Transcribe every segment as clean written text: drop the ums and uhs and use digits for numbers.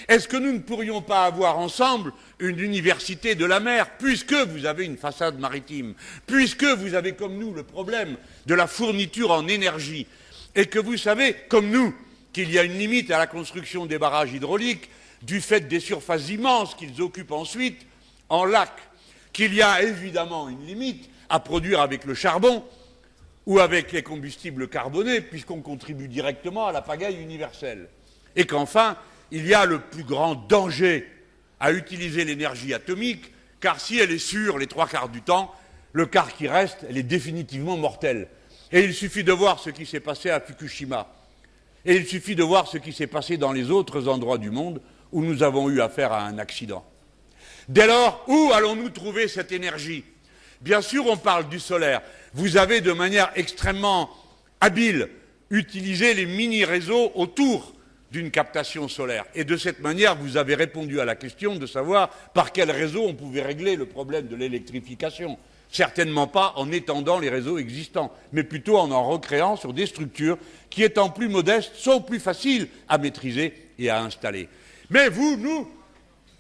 Est-ce que nous ne pourrions pas avoir ensemble une université de la mer, puisque vous avez une façade maritime, puisque vous avez comme nous le problème de la fourniture en énergie, et que vous savez, comme nous, qu'il y a une limite à la construction des barrages hydrauliques, du fait des surfaces immenses qu'ils occupent ensuite en lac, qu'il y a évidemment une limite à produire avec le charbon ou avec les combustibles carbonés, puisqu'on contribue directement à la pagaille universelle, et qu'enfin, il y a le plus grand danger à utiliser l'énergie atomique, car si elle est sûre les 3/4 du temps, le quart qui reste, elle est définitivement mortelle. Et il suffit de voir ce qui s'est passé à Fukushima. Et il suffit de voir ce qui s'est passé dans les autres endroits du monde où nous avons eu affaire à un accident. Dès lors, où allons-nous trouver cette énergie? Bien sûr, on parle du solaire. Vous avez de manière extrêmement habile utilisé les mini-réseaux autour d'une captation solaire. Et de cette manière, vous avez répondu à la question de savoir par quel réseau on pouvait régler le problème de l'électrification. Certainement pas en étendant les réseaux existants, mais plutôt en recréant sur des structures qui, étant plus modestes, sont plus faciles à maîtriser et à installer. Mais vous,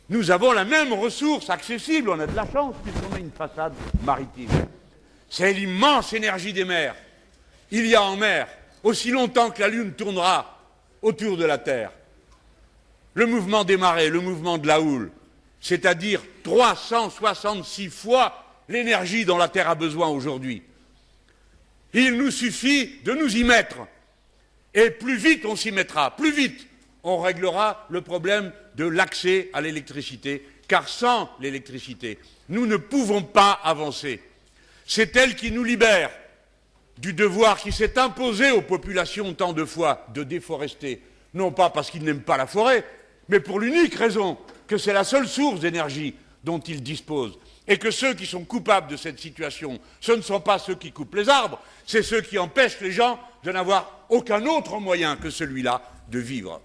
nous avons la même ressource accessible, on a de la chance puisqu'on a une façade maritime. C'est l'immense énergie des mers. Il y a en mer, aussi longtemps que la Lune tournera autour de la Terre, le mouvement des marées, le mouvement de la houle, c'est-à-dire 366 fois l'énergie dont la Terre a besoin aujourd'hui. Il nous suffit de nous y mettre. Et plus vite on s'y mettra, plus vite on réglera le problème de l'accès à l'électricité, car sans l'électricité, nous ne pouvons pas avancer. C'est elle qui nous libère du devoir qui s'est imposé aux populations tant de fois de déforester, non pas parce qu'ils n'aiment pas la forêt, mais pour l'unique raison que c'est la seule source d'énergie dont ils disposent, et que ceux qui sont coupables de cette situation, ce ne sont pas ceux qui coupent les arbres, c'est ceux qui empêchent les gens de n'avoir aucun autre moyen que celui-là de vivre.